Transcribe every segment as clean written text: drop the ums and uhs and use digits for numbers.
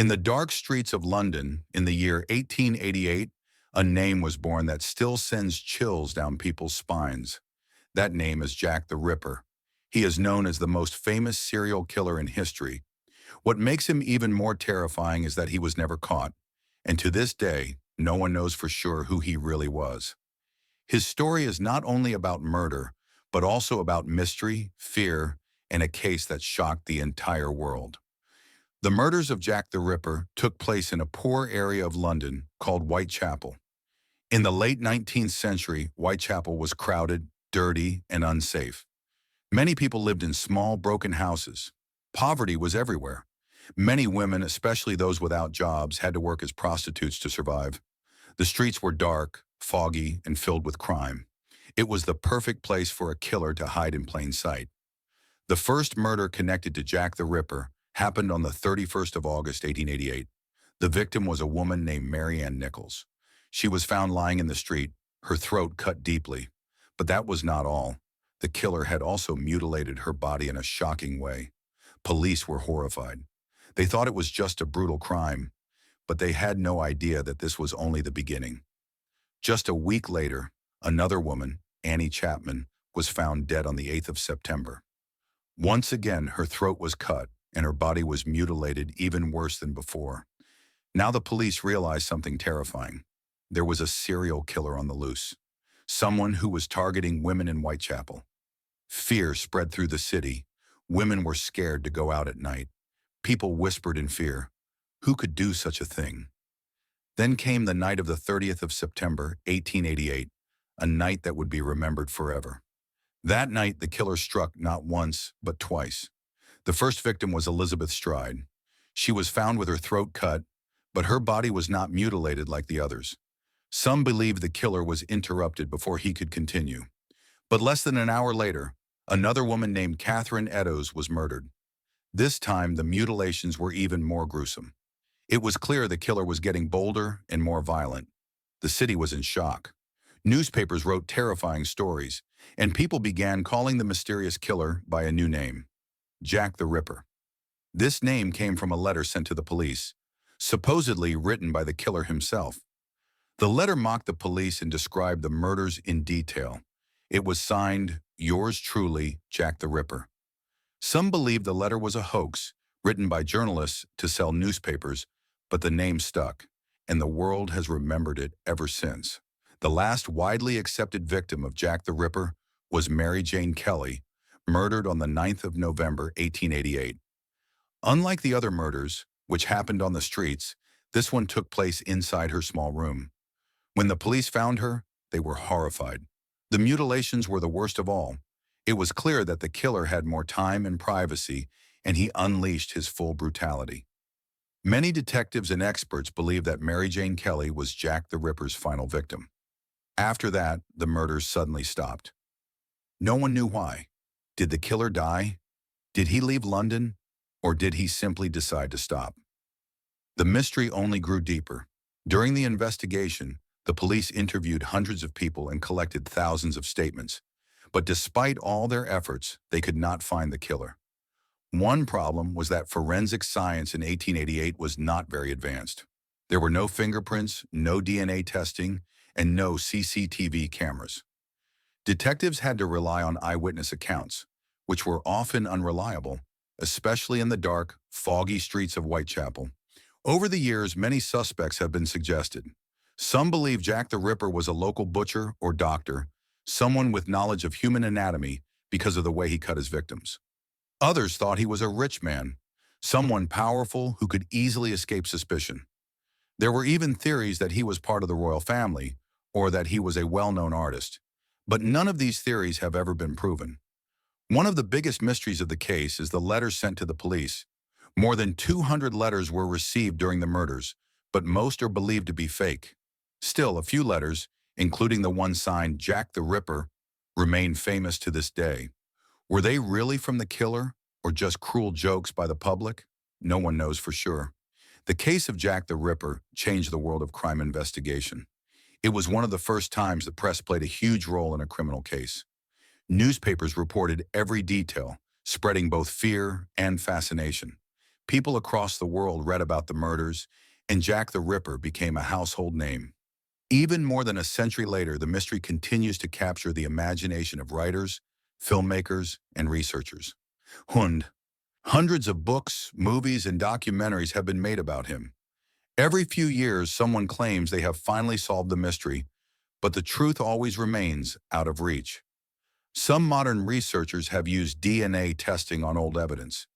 In the dark streets of London in the year 1888, a name was born that still sends chills down people's spines. That name is Jack the Ripper. He is known as the most famous serial killer in history. What makes him even more terrifying is that he was never caught, and to this day, no one knows for sure who he really was. His story is not only about murder, but also about mystery, fear, and a case that shocked the entire world. The murders of Jack the Ripper took place in a poor area of London called Whitechapel. In the late 19th century, Whitechapel was crowded, dirty, and unsafe. Many people lived in small, broken houses. Poverty was everywhere. Many women, especially those without jobs, had to work as prostitutes to survive. The streets were dark, foggy, and filled with crime. It was the perfect place for a killer to hide in plain sight. The first murder connected to Jack the Ripper happened on the 31st of August, 1888. The victim was a woman named Mary Ann Nichols. She was found lying in the street, her throat cut deeply. But that was not all. The killer had also mutilated her body in a shocking way. Police were horrified. They thought it was just a brutal crime, but they had no idea that this was only the beginning. Just a week later, another woman, Annie Chapman, was found dead on the 8th of September. Once again, her throat was cut and her body was mutilated even worse than before. Now the police realized something terrifying. There was a serial killer on the loose. Someone who was targeting women in Whitechapel. Fear spread through the city. Women were scared to go out at night. People whispered in fear. Who could do such a thing? Then came the night of the 30th of September, 1888, a night that would be remembered forever. That night, the killer struck not once, but twice. The first victim was Elizabeth Stride. She was found with her throat cut, but her body was not mutilated like the others. Some believe the killer was interrupted before he could continue. But less than an hour later, another woman named Catherine Eddowes was murdered. This time, the mutilations were even more gruesome. It was clear the killer was getting bolder and more violent. The city was in shock. Newspapers wrote terrifying stories, and people began calling the mysterious killer by a new name, Jack the Ripper. This name came from a letter sent to the police, supposedly written by the killer himself. The letter mocked the police and described the murders in detail. It was signed, "Yours truly, Jack the Ripper." Some believed the letter was a hoax, written by journalists to sell newspapers, but the name stuck, and the world has remembered it ever since. The last widely accepted victim of Jack the Ripper was Mary Jane Kelly, murdered on the 9th of November, 1888. Unlike the other murders, which happened on the streets, this one took place inside her small room. When the police found her, they were horrified. The mutilations were the worst of all. It was clear that the killer had more time and privacy, and he unleashed his full brutality. Many detectives and experts believe that Mary Jane Kelly was Jack the Ripper's final victim. After that, the murders suddenly stopped. No one knew why. Did the killer die? Did he leave London? Or did he simply decide to stop? The mystery only grew deeper. During the investigation, the police interviewed hundreds of people and collected thousands of statements. But despite all their efforts, they could not find the killer. One problem was that forensic science in 1888 was not very advanced. There were no fingerprints, no DNA testing, and no CCTV cameras. Detectives had to rely on eyewitness accounts, which were often unreliable, especially in the dark, foggy streets of Whitechapel. Over the years, many suspects have been suggested. Some believe Jack the Ripper was a local butcher or doctor, someone with knowledge of human anatomy because of the way he cut his victims. Others thought he was a rich man, someone powerful who could easily escape suspicion. There were even theories that he was part of the royal family or that he was a well-known artist, but none of these theories have ever been proven. One of the biggest mysteries of the case is the letters sent to the police. More than 200 letters were received during the murders, but most are believed to be fake. Still, a few letters, including the one signed Jack the Ripper, remain famous to this day. Were they really from the killer or just cruel jokes by the public? No one knows for sure. The case of Jack the Ripper changed the world of crime investigation. It was one of the first times the press played a huge role in a criminal case. Newspapers reported every detail, spreading both fear and fascination. People across the world read about the murders, and Jack the Ripper became a household name. Even more than a century later, the mystery continues to capture the imagination of writers, filmmakers, and researchers. Hund. Hundreds of books, movies, and documentaries have been made about him. Every few years, someone claims they have finally solved the mystery, but the truth always remains out of reach. Some modern researchers have used DNA testing on old evidence,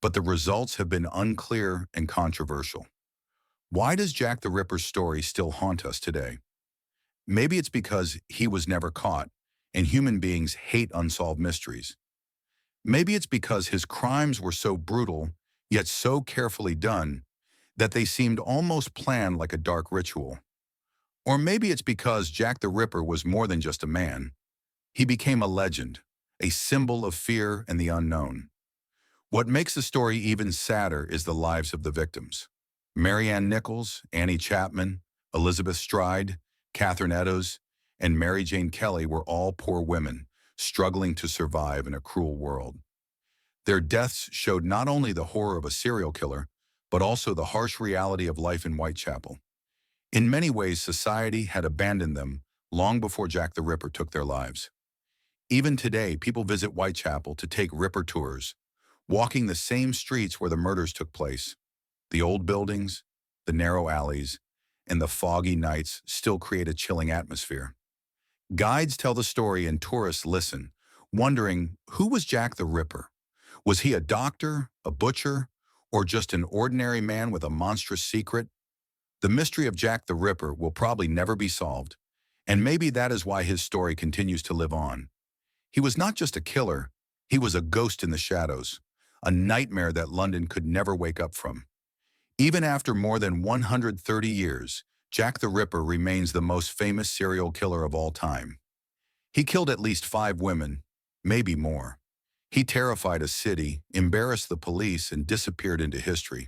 but the results have been unclear and controversial. Why does Jack the Ripper's story still haunt us today? Maybe it's because he was never caught, and human beings hate unsolved mysteries. Maybe it's because his crimes were so brutal, yet so carefully done, that they seemed almost planned like a dark ritual. Or maybe it's because Jack the Ripper was more than just a man. He became a legend, a symbol of fear and the unknown. What makes the story even sadder is the lives of the victims. Mary Ann Nichols, Annie Chapman, Elizabeth Stride, Catherine Eddowes, and Mary Jane Kelly were all poor women, struggling to survive in a cruel world. Their deaths showed not only the horror of a serial killer, but also the harsh reality of life in Whitechapel. In many ways, society had abandoned them long before Jack the Ripper took their lives. Even today, people visit Whitechapel to take Ripper tours, walking the same streets where the murders took place. The old buildings, the narrow alleys, and the foggy nights still create a chilling atmosphere. Guides tell the story and tourists listen, wondering, who was Jack the Ripper? Was he a doctor, a butcher, or just an ordinary man with a monstrous secret? The mystery of Jack the Ripper will probably never be solved, and maybe that is why his story continues to live on. He was not just a killer, he was a ghost in the shadows, a nightmare that London could never wake up from. Even after more than 130 years, Jack the Ripper remains the most famous serial killer of all time. He killed at least 5 women, maybe more. He terrified a city, embarrassed the police, and disappeared into history.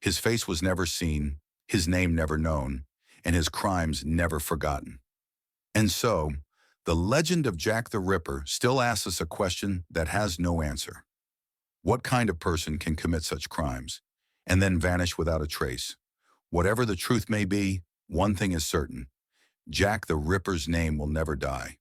His face was never seen, his name never known, and his crimes never forgotten. And so, the legend of Jack the Ripper still asks us a question that has no answer. What kind of person can commit such crimes and then vanish without a trace? Whatever the truth may be, one thing is certain: Jack the Ripper's name will never die.